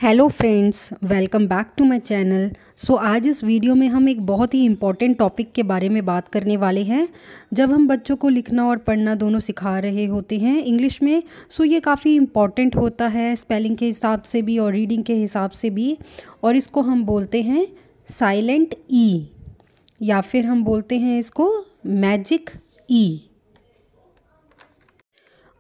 Hello friends, welcome back to my channel. आज इस video में हम एक बहुत ही इम्पॉर्टेंट टॉपिक के बारे में बात करने वाले हैं। जब हम बच्चों को लिखना और पढ़ना दोनों सिखा रहे होते हैं इंग्लिश में, ये काफ़ी इम्पॉर्टेंट होता है स्पेलिंग के हिसाब से भी और रीडिंग के हिसाब से भी। और इसको हम बोलते हैं साइलेंट ई, या फिर हम बोलते हैं इसको मैजिक ई।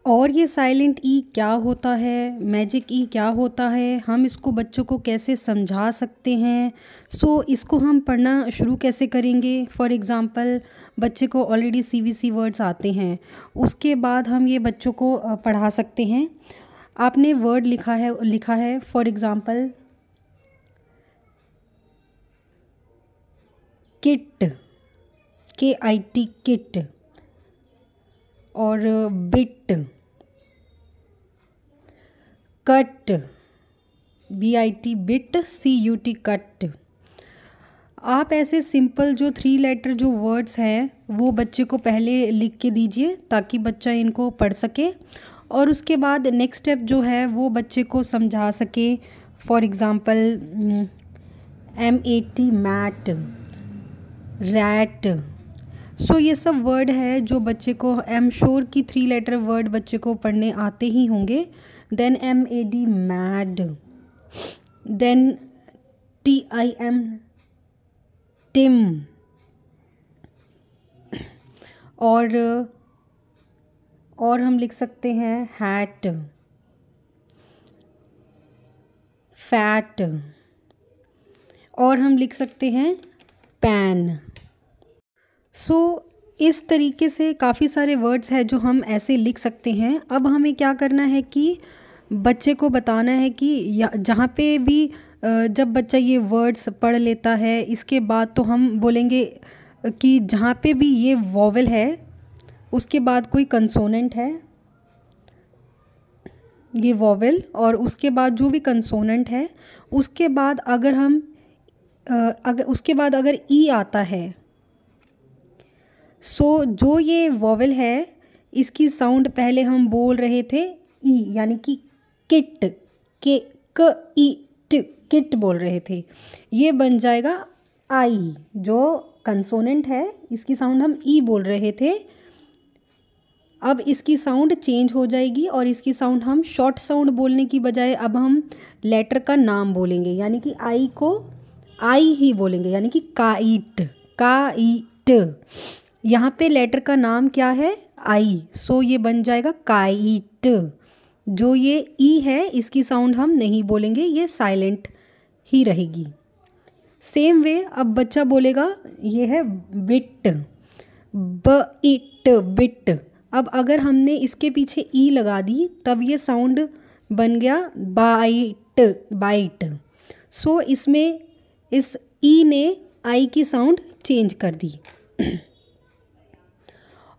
और ये साइलेंट ई क्या होता है, मैजिक ई क्या होता है, हम इसको बच्चों को कैसे समझा सकते हैं। इसको हम पढ़ना शुरू कैसे करेंगे। फॉर एग्ज़ाम्पल, बच्चे को ऑलरेडी सीवीसी वर्ड्स आते हैं, उसके बाद हम ये बच्चों को पढ़ा सकते हैं। आपने वर्ड लिखा है for example kit, KIT kit, और bit, cut, BIT bit, CUT cut. आप ऐसे सिंपल जो 3 लेटर जो वर्ड्स हैं वो बच्चे को पहले लिख के दीजिए ताकि बच्चा इनको पढ़ सके, और उसके बाद नेक्स्ट स्टेप जो है वो बच्चे को समझा सके। For example MAT mat, rat. ये सब वर्ड है जो बच्चे को, आई एम श्योर कि 3 लेटर वर्ड बच्चे को पढ़ने आते ही होंगे। Then MAD mad, then TIM tim, और हम लिख सकते हैं हैट, फैट, और हम लिख सकते हैं पैन। इस तरीके से काफ़ी सारे वर्ड्स हैं जो हम ऐसे लिख सकते हैं। अब हमें क्या करना है कि बच्चे को बताना है कि जहाँ पे भी जब बच्चा ये वर्ड्स पढ़ लेता है, इसके बाद तो हम बोलेंगे कि जहाँ पे भी ये वॉवेल है उसके बाद कोई कंसोनेंट है, ये वॉवेल, और उसके बाद जो भी कंसोनेंट है उसके बाद अगर ई आता है, जो ये वॉवेल है इसकी साउंड पहले हम बोल रहे थे ई, यानी कि किट, किट बोल रहे थे, ये बन जाएगा आई। जो कंसोनेंट है इसकी साउंड हम ई बोल रहे थे, अब इसकी साउंड चेंज हो जाएगी और इसकी साउंड हम शॉर्ट साउंड बोलने की बजाय अब हम लेटर का नाम बोलेंगे, यानी कि आई को आई ही बोलेंगे, यानी कि काइट, काइट। यहाँ पे लेटर का नाम क्या है, आई, ये बन जाएगा काइट। जो ये ई है इसकी साउंड हम नहीं बोलेंगे, ये साइलेंट ही रहेगी। सेम वे अब बच्चा बोलेगा, ये है बिट, बिट। अब अगर हमने इसके पीछे ई लगा दी तब ये साउंड बन गया बाइट, बाइट। इसमें इस ई ने आई की साउंड चेंज कर दी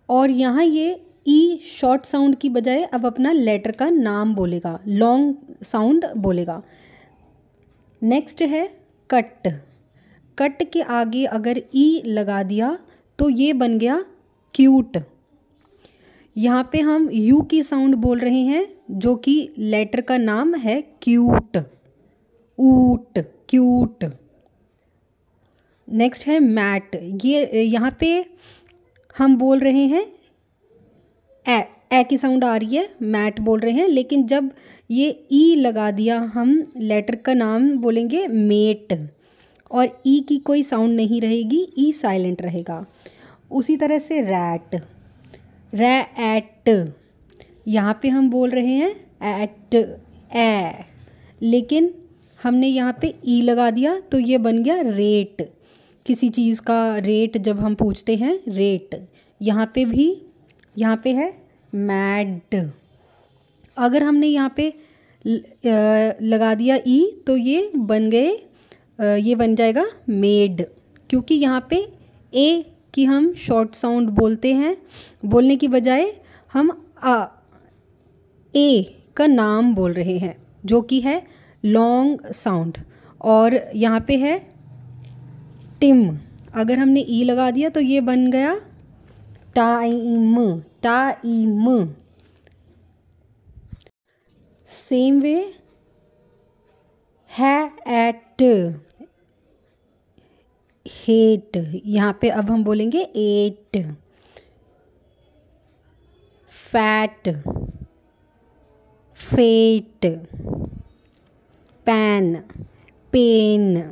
और यहाँ ये ई शॉर्ट साउंड की बजाय अब अपना लेटर का नाम बोलेगा, लॉन्ग साउंड बोलेगा। नेक्स्ट है कट, कट के आगे अगर ई लगा दिया तो ये बन गया क्यूट। यहाँ पे हम यू की साउंड बोल रहे हैं जो कि लेटर का नाम है क्यूट, ऊट, क्यूट। नेक्स्ट है मैट, ये यहाँ पे हम बोल रहे हैं ए की साउंड आ रही है, मैट बोल रहे हैं, लेकिन जब ये ई लगा दिया हम लेटर का नाम बोलेंगे मेट, और ई की कोई साउंड नहीं रहेगी, ई साइलेंट रहेगा। उसी तरह से रैट, रैट, यहाँ पे हम बोल रहे हैं एट, ए, लेकिन हमने यहाँ पे ई लगा दिया तो ये बन गया रेट। किसी चीज़ का रेट जब हम पूछते हैं, रेट। यहाँ पे है मैड, अगर हमने यहाँ पे लगा दिया ई तो ये बन जाएगा मेड, क्योंकि यहाँ पे ए की हम शॉर्ट साउंड बोलते हैं, बोलने की बजाय हम ए का नाम बोल रहे हैं जो कि है लॉन्ग साउंड। और यहाँ पे है टिम, अगर हमने ई लगा दिया तो ये बन गया time, time. Same way ate, hate, यहाँ पे अब हम बोलेंगे ate. Fat, fate, pan, pane.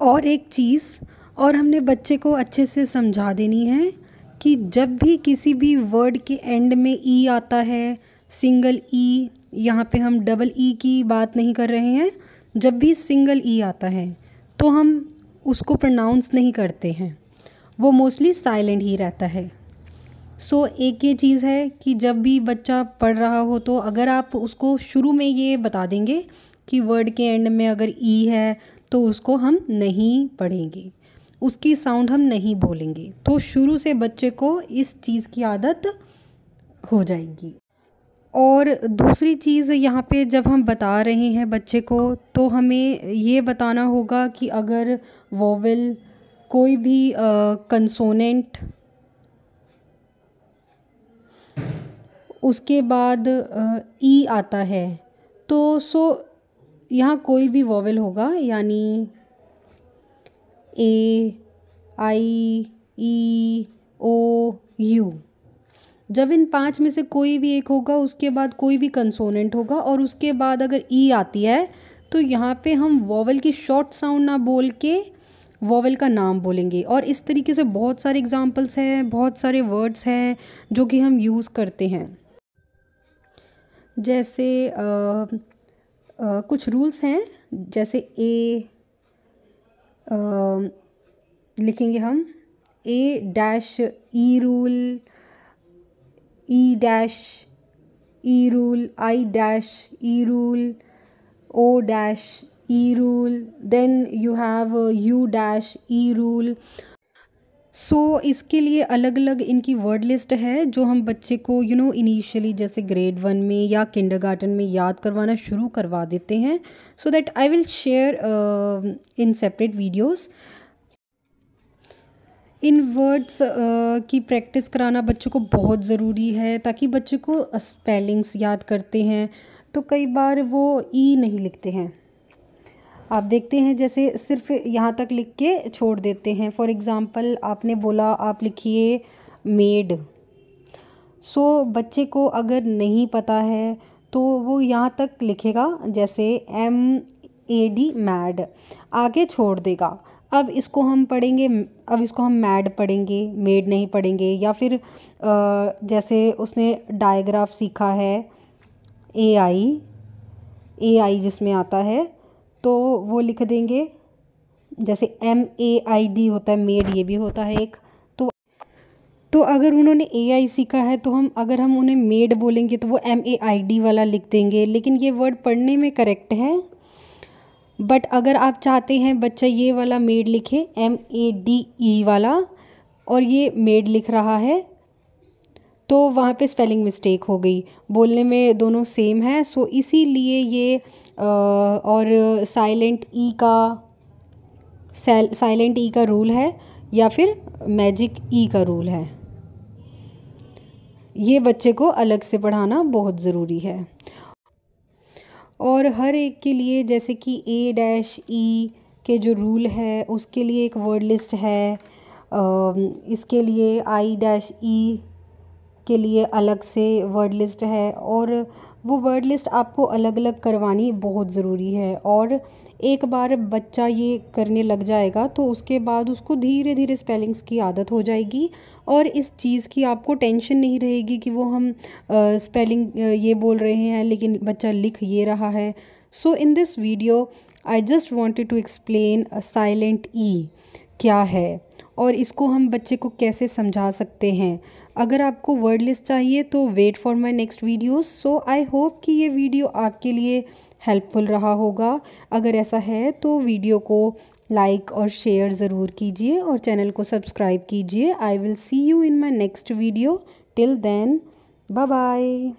और एक चीज़ और हमने बच्चे को अच्छे से समझा देनी है कि जब भी किसी भी वर्ड के एंड में ई आता है, सिंगल ई, यहाँ पे हम डबल ई की बात नहीं कर रहे हैं, जब भी सिंगल ई आता है तो हम उसको प्रोनाउंस नहीं करते हैं, वो मोस्टली साइलेंट ही रहता है। सो एक ये चीज़ है कि जब भी बच्चा पढ़ रहा हो तो अगर आप उसको शुरू में ये बता देंगे कि वर्ड के एंड में अगर ई है तो उसको हम नहीं पढ़ेंगे, उसकी साउंड हम नहीं बोलेंगे, तो शुरू से बच्चे को इस चीज़ की आदत हो जाएगी। और दूसरी चीज़ यहाँ पे जब हम बता रहे हैं बच्चे को तो हमें ये बताना होगा कि अगर वोवेल, कोई भी कंसोनेंट, उसके बाद ई आता है तो यहाँ कोई भी वोवेल होगा, यानी ए, आई, ई, ओ, यू, जब इन 5 में से कोई भी एक होगा उसके बाद कोई भी कंसोनेंट होगा और उसके बाद अगर ई आती है तो यहाँ पे हम वोवेल की शॉर्ट साउंड ना बोल के वोवेल का नाम बोलेंगे। और इस तरीके से बहुत सारे एग्जांपल्स हैं, बहुत सारे वर्ड्स हैं जो कि हम यूज़ करते हैं। जैसे कुछ रूल्स हैं, जैसे ए लिखेंगे हम A dash E rule, E dash E rule, I dash E rule, O dash E rule, then you have U dash E rule. So इसके लिए अलग अलग इनकी वर्ड लिस्ट है जो हम बच्चे को इनिशियली जैसे ग्रेड 1 में या किंडरगार्टन में याद करवाना शुरू करवा देते हैं, so that I will share in separate videos. In words की प्रैक्टिस कराना बच्चों को बहुत ज़रूरी है ताकि बच्चे को स्पेलिंग्स याद करते हैं तो कई बार वो ई नहीं लिखते हैं। आप देखते हैं जैसे सिर्फ यहाँ तक लिख के छोड़ देते हैं। फॉर एग्ज़ाम्पल आपने बोला आप लिखिए मेड, सो बच्चे को अगर नहीं पता है तो वो यहाँ तक लिखेगा, जैसे MAD मैड, आगे छोड़ देगा। अब इसको हम पढ़ेंगे, अब इसको हम मैड पढ़ेंगे, मेड नहीं पढ़ेंगे। या फिर जैसे उसने डायग्राफ सीखा है AI जिसमें आता है तो वो लिख देंगे, जैसे MAID होता है मेड, ये भी होता है एक। तो अगर उन्होंने AI सीखा है तो अगर हम उन्हें मेड बोलेंगे तो वो MAID वाला लिख देंगे, लेकिन ये वर्ड पढ़ने में करेक्ट है। बट अगर आप चाहते हैं बच्चा ये वाला मेड लिखे MADE वाला और ये मेड लिख रहा है तो वहाँ पे स्पेलिंग मिस्टेक हो गई, बोलने में दोनों सेम है। सो इसीलिए ये और साइलेंट ई का रूल है या फिर मैजिक ई का रूल है, ये बच्चे को अलग से पढ़ाना बहुत ज़रूरी है। और हर एक के लिए जैसे कि A-E के जो रूल है उसके लिए एक वर्ड लिस्ट है, इसके लिए I-E के लिए अलग से वर्ड लिस्ट है, और वो वर्ड लिस्ट आपको अलग अलग करवानी बहुत ज़रूरी है। और एक बार बच्चा ये करने लग जाएगा तो उसके बाद उसको धीरे धीरे स्पेलिंग्स की आदत हो जाएगी और इस चीज़ की आपको टेंशन नहीं रहेगी कि वो हम स्पेलिंग ये बोल रहे हैं लेकिन बच्चा लिख ये रहा है। So in this video I just wanted to explain silent E क्या है और इसको हम बच्चे को कैसे समझा सकते हैं। अगर आपको वर्ड लिस्ट चाहिए तो wait for my next videos. So I hope कि ये वीडियो आपके लिए हेल्पफुल रहा होगा। अगर ऐसा है तो वीडियो को लाइक और शेयर ज़रूर कीजिए और चैनल को सब्सक्राइब कीजिए। I will see you in my next video. Till then, bye bye.